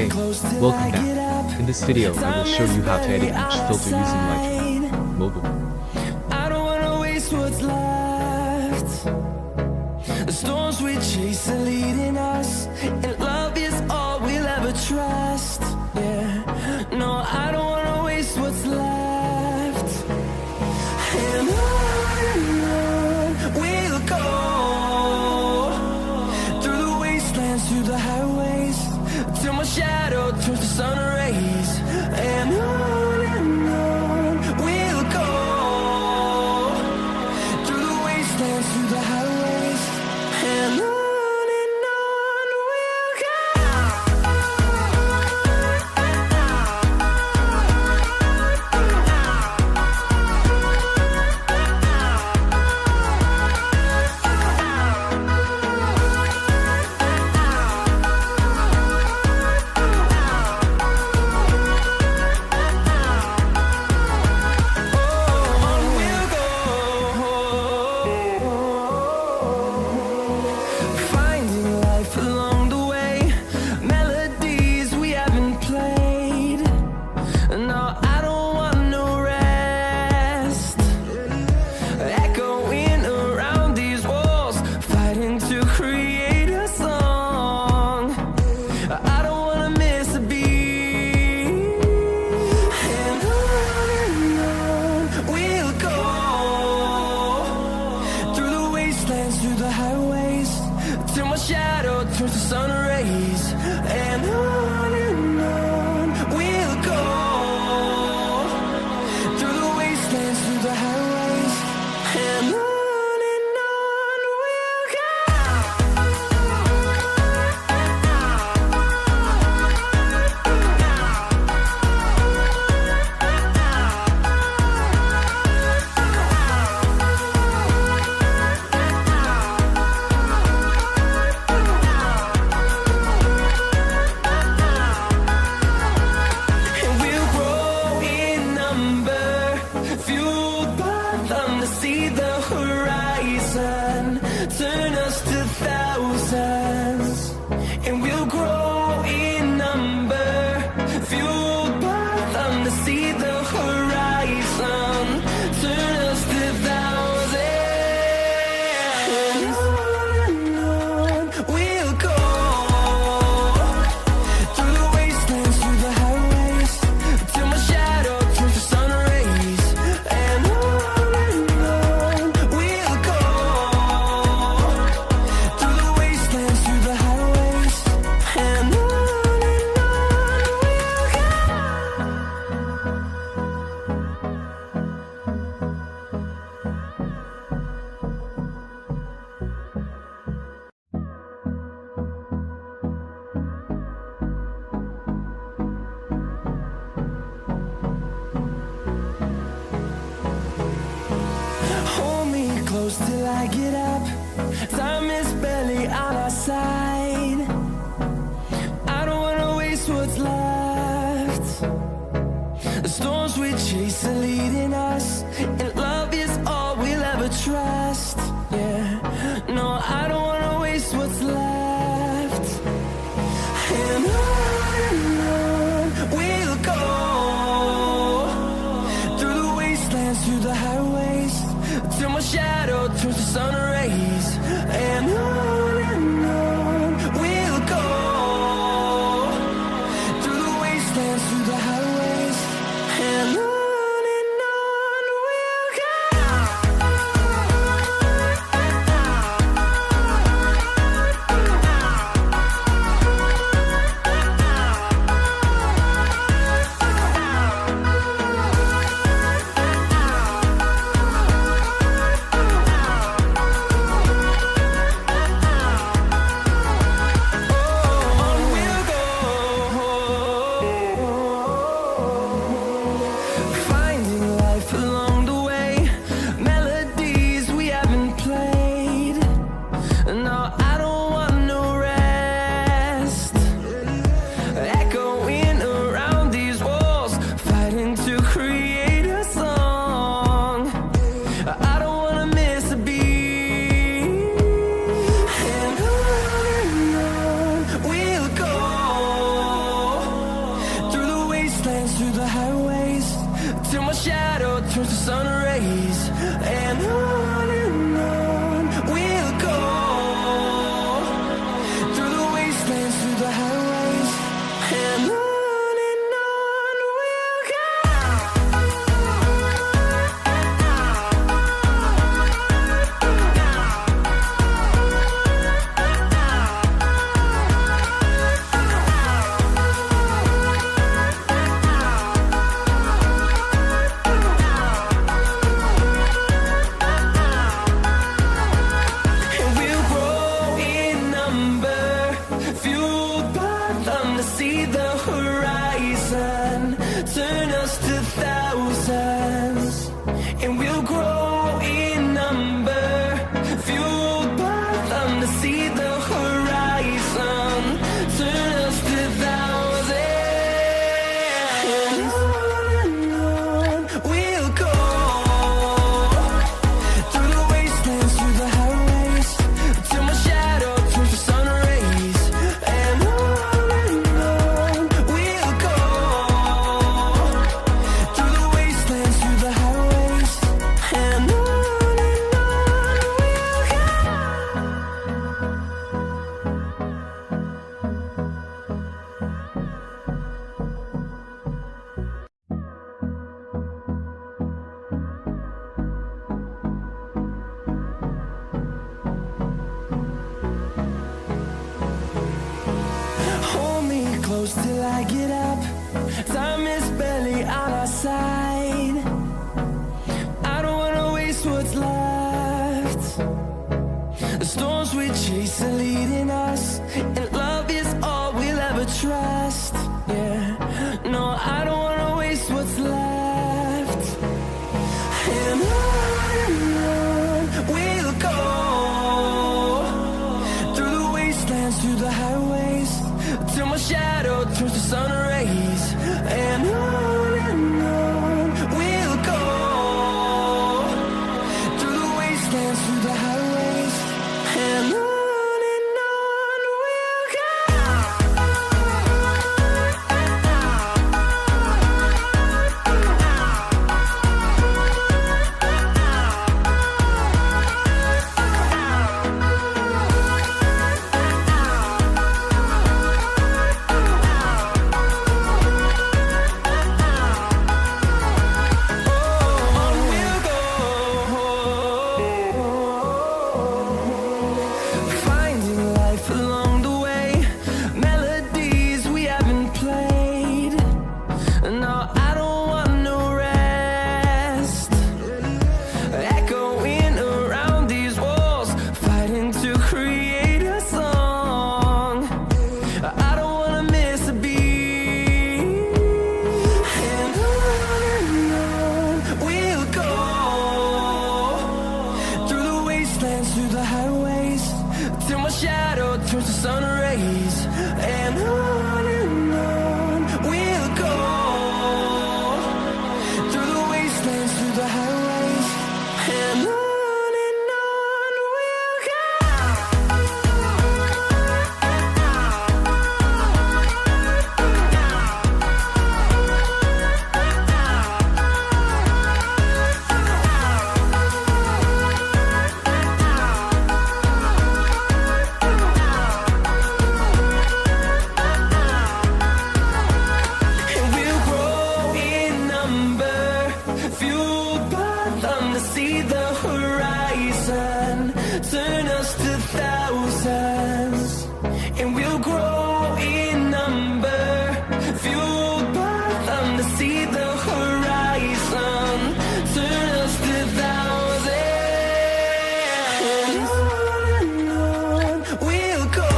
Hey, welcome back. In this video, I will show you how to edit each filter using Lightroom mobile. I don't wanna waste what's left. The storms we chase are leading us, and love is all we'll ever trust. Yeah, no, I don't wanna waste what's left. And on we'll go, through the wastelands, through the highways, till my shadow turns to sun rays. And on we'll go, through the wastelands, through the highways, and on we'll go. Finding life along the way, melodies we haven't played. No, I don't want no rest. Echoing around these walls, fighting to create a song. I don't wanna miss a beat. And on we'll go, through the wastelands, through the highways, till my shadow turns to sun rays. And on we'll go, through the wastelands, through the highways, and on we'll go. And we'll grow in number, fueled by them to see the horizon, turn us to thousands. And we'll grow in number, fueled by them to see the horizon, turn us to thousands. And on we'll go, through the wastelands, through the highways, till my shadow turns to sun rays. And on we'll go, through the wastelands, through the highways, and on we'll go. Hold me close till I get up. Time is barely on our side. I don't wanna waste what's left. The storms we chase are leading us, and love is all we'll ever trust. Yeah, no, I don't wanna waste what's left. And on we'll go, through the wastelands, through the highways, till my shadow turns to sun rays. And on we'll go, through the wastelands, through the highways, and on we'll go. till my shadow turns to sun rays. And on we'll go, through the wastelands, through the highways, and on we'll go. See the horizon, turn us to thousands, and we'll grow in number, fueled by them to see the horizon, turn us to thousands, and on we'll go, through the wastelands, through the highways, till my shadow turns to sun rays, and on close till I get up. Time is barely on our side. I don't wanna waste what's left. The storms we chase are leading us, and love is all we'll ever trust. Yeah, no, I don't wanna waste what's left. And on we'll go, through the wastelands, through the highways, till my shadow turns to sun rays, and on we'll go, through the wastelands, through the highways, and on we'll go. Through the highways, till my shadow turns to sun rays, and on we'll go, through the wastelands, through the highways, and on we'll go. See the horizon, turn us to thousands, and we'll grow in number, fueled by them to see the horizon, turn us to thousands, and on we'll go,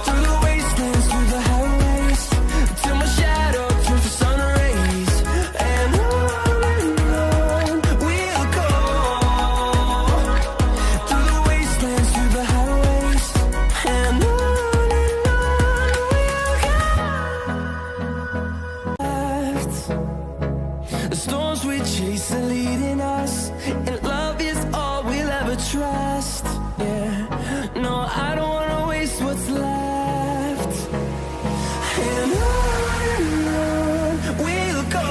through the wastelands, through the highways, till my shadow turns to sun rays, and on are leading us, and love is all we'll ever trust. Yeah, no, I don't wanna waste what's left. And on we'll go,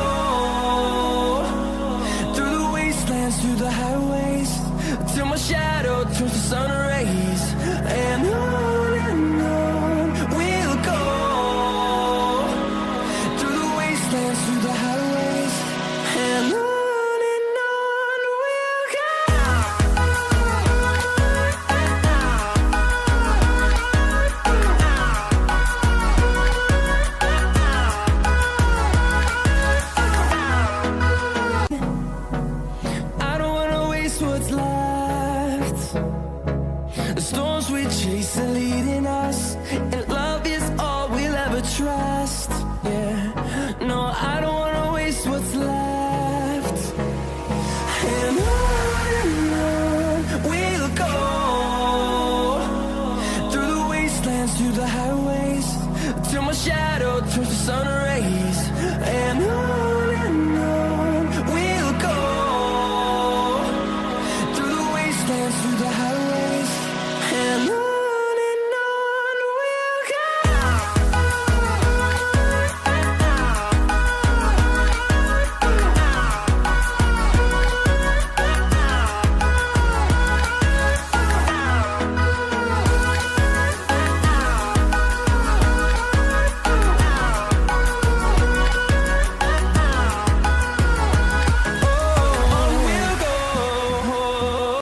turns to sun